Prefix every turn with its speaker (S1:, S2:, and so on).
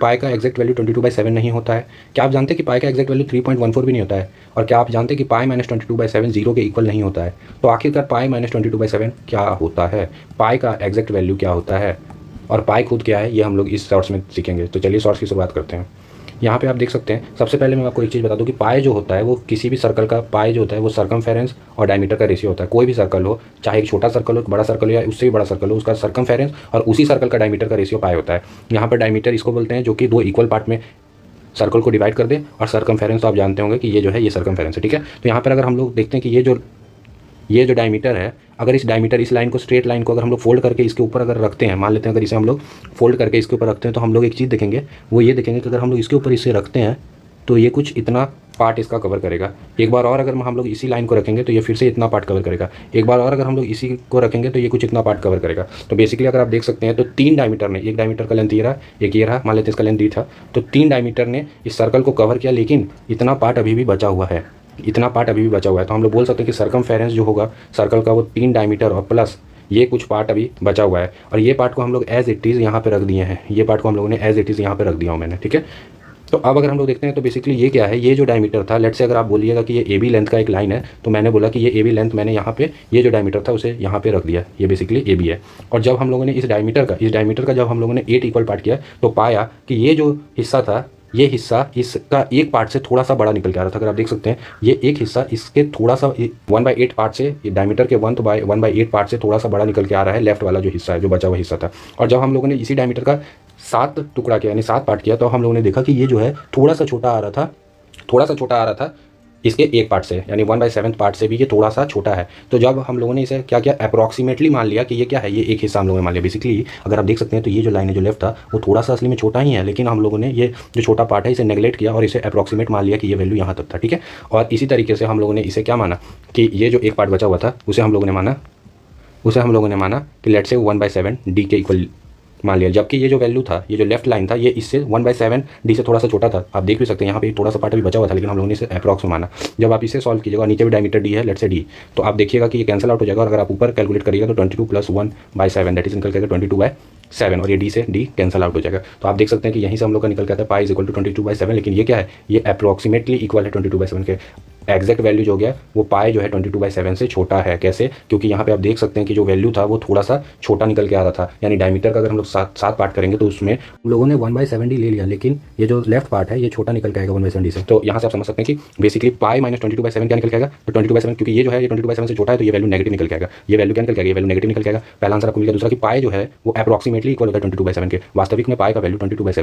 S1: पाई का exact value 22/7 नहीं होता है? क्या आप जानते हैं कि पाई का एग्जैक्ट वैल्यू 3.14 भी नहीं होता है? और क्या आप जानते हैं कि पाई माइनस 22/7 जीरो के इक्वल नहीं होता है? तो आखिरकार पाई माइनस 22/7 क्या होता है? पाई का एग्जैक्ट वैल्यू क्या होता है और पाई खुद क्या है, ये हम लोग इस शॉर्ट्स में सीखेंगे। तो चलिए शॉर्ट्स की शुरुआत करते हैं। यहाँ पे आप देख सकते हैं, सबसे पहले मैं आपको एक चीज़ बता दूं कि पाई जो होता है वो किसी भी सर्कल का पाई जो होता है वो सर्कमफेरेंस और डायमीटर का रेशियो होता है। कोई भी सर्कल हो, चाहे एक छोटा सर्कल हो, एक बड़ा सर्कल हो या उससे भी बड़ा सर्कल हो, उसका सर्कमफेरेंस और उसी सर्कल का डायमीटर का रेशियो पाई होता है। यहाँ पर डायमीटर इसको बोलते हैं जो कि दो इक्वल पार्ट में सर्कल को डिवाइड कर दे, और सर्कमफेरेंस तो आप जानते होंगे कि ये जो है ये सर्कमफेरेंस है, ठीक है। तो यहाँ पर अगर हम लोग देखते हैं कि ये जो डायमीटर है, अगर इस डायमीटर इस लाइन को, स्ट्रेट लाइन को अगर हम लोग फोल्ड करके इसके ऊपर अगर रखते हैं, मान लेते हैं अगर इसे हम लोग फोल्ड करके इसके ऊपर रखते हैं, तो हम लोग एक चीज़ देखेंगे, वो ये देखेंगे कि अगर हम लोग इसके ऊपर इसे रखते हैं तो ये कुछ इतना पार्ट इसका कवर करेगा। एक बार और अगर हम लोग इसी लाइन को रखेंगे तो ये फिर से इतना पार्ट कवर करेगा। एक बार और अगर हम लोग इसी को रखेंगे तो ये कुछ इतना पार्ट कवर करेगा। तो बेसिकली अगर आप देख सकते हैं तो 3 डायमीटर ने, एक डायमीटर का लेंथ ये रहा, एक ये रहा, मान लेते हैं इसका लेंथ डी था, तो 3 डायमीटर ने इस सर्कल को कवर किया, लेकिन इतना पार्ट अभी भी बचा हुआ है, इतना पार्ट अभी भी बचा हुआ है। तो हम लोग बोल सकते हैं कि सर्कमफेरेंस जो होगा सर्कल का वो 3 डायमीटर और प्लस ये कुछ पार्ट अभी बचा हुआ है, और ये पार्ट को हम लोग एज इट इज़ यहाँ पे रख दिए हैं। ये पार्ट को हम लोगों ने एज इट इज़ यहाँ पे रख दिया हूँ मैंने, ठीक है। तो अब अगर हम लोग देखते हैं तो बेसिकली ये क्या है, ये जो डायमीटर था, लेट्स से अगर आप बोलिएगा कि ये ए बी लेंथ का एक लाइन है, तो मैंने बोला कि ये ए बी लेंथ मैंने यहाँ पे ये जो डायमीटर था उसे यहाँ पे रख दिया, ये बेसिकली ए बी है। और जब हम लोगों ने इस डायमीटर का जब हम लोगों ने 8 इक्वल पार्ट किया तो पाया कि ये जो हिस्सा था, ये हिस्सा इसका एक पार्ट से थोड़ा सा बड़ा निकल के आ रहा था। अगर आप देख सकते हैं ये एक हिस्सा इसके थोड़ा सा 1/8 पार्ट से, डायमीटर के 1/8 पार्ट से थोड़ा सा बड़ा निकल के आ रहा है, लेफ्ट वाला जो हिस्सा है, जो बचा हुआ हिस्सा था। और जब हम लोगों ने इसी डायमीटर का 7 टुकड़ा किया, यानी 7 पार्ट किया, तो हम लोगों ने देखा कि ये जो है थोड़ा सा छोटा आ रहा था इसके एक पार्ट से, यानी 1/7 पार्ट से भी ये थोड़ा सा छोटा है। तो जब हम लोगों ने इसे क्या किया, अप्रॉक्सीमेटली मान लिया कि ये क्या है, ये एक हिस्सा हम लोगों ने मान लिया। बेसिकली अगर आप देख सकते हैं तो ये जो लाइन है जो लेफ्ट था वो थोड़ा सा असली में छोटा ही है, लेकिन हम लोगों ने ये जो छोटा पार्ट है इसे नेगलेक्ट किया और इसे अप्रॉक्सीमेट मान लिया कि ये वैल्यू यहाँ तक था, ठीक है। और इसी तरीके से हम लोगों ने इसे क्या माना कि ये जो एक पार्ट बचा हुआ था उसे हम लोगों ने माना कि लेट से 1/7 डी के इक्वल मान लिया, जबकि ये जो वैल्यू था, ये जो लेफ्ट लाइन था, ये इससे 1/7 डी से थोड़ा सा छोटा था। आप देख भी सकते हैं यहाँ पे थोड़ा सा पार्ट भी बचा हुआ था, लेकिन हम लोगों ने इसे अप्रॉक्स में माना। जब आप इसे सॉल्व कीजिएगा और नीचे भी डायमीटर डी है, लेट से डी, तो आप देखिएगा कि ये कैंसिल आउट हो जाएगा। और अगर आप ऊपर कैलकुलेट करिएगा तो 22 + 1/7 दैट इज निकल के 22/7, और ये डी से डी कैंसिल आउट हो जाएगा। तो आप देख सकते हैं कि यहीं से हम लोग का निकल के आता है पाई इज इक्वल टू 22/7, लेकिन ये क्या है, ये अप्रॉक्सीमेटली इक्वल है 22/7 के। एग्जैक्ट वैल्यू जो हो गया वो पाई जो है 22/7 से छोटा है। कैसे? क्योंकि यहाँ पे आप देख सकते हैं कि जो वैल्यू था वो थोड़ा सा छोटा निकल के आ रहा था, यानी डायमीटर का अगर हम लोग 7 पार्ट करेंगे तो उसमें हम लोगों ने 1/7 डी ले लिया, लेकिन ये जो लेफ्ट पार्ट है ये छोटा निकल के आएगा 1/7 डी से। तो यहाँ से आप समझ सकते हैं कि बेसिकली पाई माइनस 22/7 क्या निकल के आएगा, तो 22/7, क्योंकि ये जो है ये 22/7 से छोटा है तो ये वैल्यू नेगेटिव निकल के आएगा। ये वैल्यू क्या निकल के आएगा, ये वैल्यू नेगेटिव निकल के आएगा। पहला आंसर आपको मिल गया। दूसरा कि पाई जो है वो अप्रॉक्सीमेटली इक्वल होता है 22/7 के। वास्तविक में पाई का वैल्यू 22/7